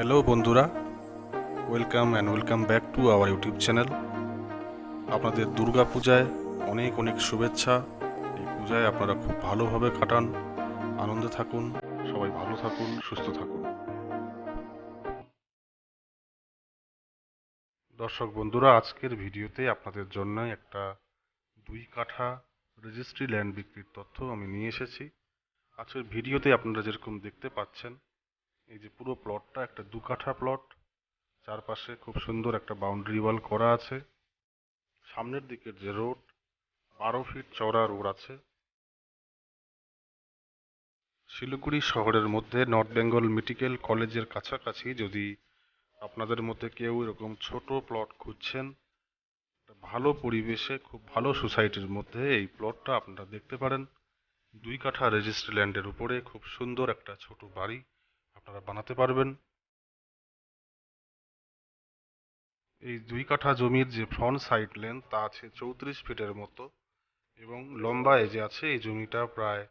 Hello বন্ধুরা, welcome back to our YouTube channel. আপনাদের দুর্গা পূজায় অনেক অনেক শুভেচ্ছা। এই পূজায় আপনারা খুব ভালোভাবে কাটান, আনন্দে থাকুন, সবাই ভালো থাকুন, সুস্থ থাকুন। দর্শক বন্ধুরা, আজকের ভিডিওতে আপনাদের জন্য একটা 2 কাঠা রেজিস্ট্রি ল্যান্ড বিক্রির তথ্য আমি নিয়ে এসেছি। আজকের ভিডিওতে আপনারা যেরকম দেখতে পাচ্ছেন, এই যে পুরো প্লটটা একটা 2 কাঠা প্লট। চারপাশে খুব সুন্দর একটা বাউন্ডারি ওয়াল করা আছে। সামনের দিকের যে রোড, 12 ফিট চওড়া রোড আছে। শিলিগুড়ি শহরের মধ্যে নর্থ বেঙ্গল মেডিকেল কলেজের কাছাকাছি যদি আপনাদের মধ্যে কেউ এরকম ছোট প্লট খুঁজছেন, ভালো পরিবেশে খুব ভালো সোসাইটির মধ্যে এই প্লটটা আপনারা দেখতে পারেন। 2 কাঠা রেজিস্ট্রি ল্যান্ডের উপরে খুব সুন্দর একটা ছোট বাড়ি আপনারা বানাতে পারবেন। এই 2 কাঠা জমির যে ফ্রন্ট সাইড লেন্থ তা আছে 34 ফিটের মতো, এবং লম্বায় যে আছে এই জমিটা প্রায়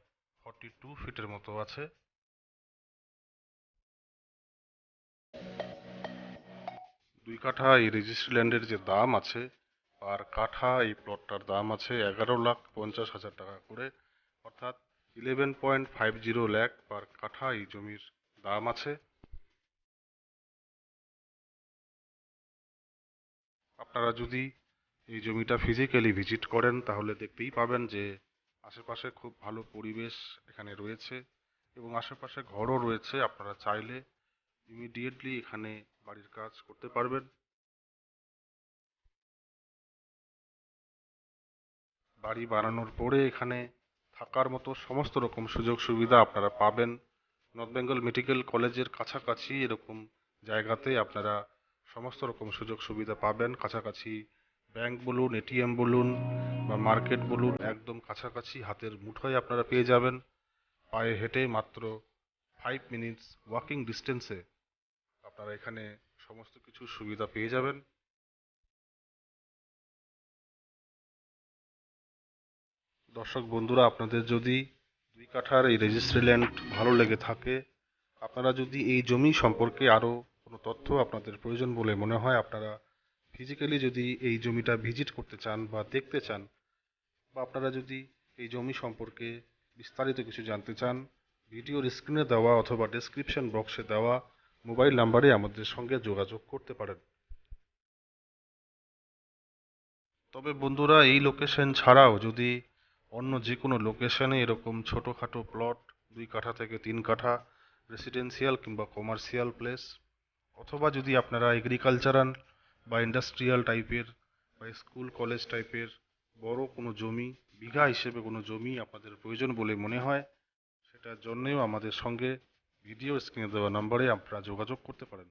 42 ফিটের মতো আছে। 2 কাঠা এই রেজিস্ট্রি ল্যান্ডের যে দাম আছে, পার কাঠা এই প্লটটার দাম আছে 11,50,000 টাকা করে, অর্থাৎ 11.50 লাখ পার কাঠা এই জমির দাম আছে। আপনারা যদি এই জমিটা ফিজিক্যালি ভিজিট করেন তাহলে দেখতেই পাবেন যে আশেপাশে খুব ভালো পরিবেশ এখানে রয়েছে, এবং আশেপাশে ঘরও রয়েছে। আপনারা চাইলে ইমিডিয়েটলি এখানে বাড়ির কাজ করতে পারবেন। বাড়ি বানানোর পরে এখানে থাকার মতো সমস্ত রকম সুযোগ সুবিধা আপনারা পাবেন। নর্থ বেঙ্গল মেডিকেল কলেজের কাছাকাছি এরকম জায়গাতে আপনারা সমস্ত রকম সুযোগ সুবিধা পাবেন। কাছাকাছি ব্যাংক বলুন, এটিএম বলুন বা মার্কেট বলুন, একদম কাছাকাছি হাতের মুঠোয় আপনারা পেয়ে যাবেন। পায়ে হেঁটে মাত্র 5 মিনিটস ওয়াকিং ডিস্টেন্সে আপনারা এখানে সমস্ত কিছু সুবিধা পেয়ে যাবেন। দর্শক বন্ধুরা, আপনাদের যদি 2 কাঠার এই রেজিস্ট্রি ল্যান্ড ভালো লেগে থাকে, আপনারা যদি এই জমি সম্পর্কে আরও কোনো তথ্য আপনাদের প্রয়োজন বলে মনে হয়, আপনারা ফিজিক্যালি যদি এই জমিটা ভিজিট করতে চান বা দেখতে চান, বা আপনারা যদি এই জমি সম্পর্কে বিস্তারিত কিছু জানতে চান, ভিডিওর স্ক্রিনে দেওয়া অথবা ডেসক্রিপশন বক্সে দেওয়া মোবাইল নাম্বারে আমাদের সঙ্গে যোগাযোগ করতে পারেন। তবে বন্ধুরা, এই লোকেশন ছাড়াও যদি অন্য যে কোনো লোকেশনে এরকম ছোটোখাটো প্লট 2 কাঠা থেকে 3 কাঠা রেসিডেন্সিয়াল কিংবা কমার্শিয়াল প্লেস, অথবা যদি আপনারা এগ্রিকালচারাল বা ইন্ডাস্ট্রিয়াল টাইপের বা স্কুল কলেজ টাইপের বড় কোনো জমি, বিঘা হিসেবে কোনো জমি আপনাদের প্রয়োজন বলে মনে হয়, সেটার জন্যেও আমাদের সঙ্গে ভিডিও স্ক্রিনে দেওয়া নম্বরে আপনারা যোগাযোগ করতে পারেন।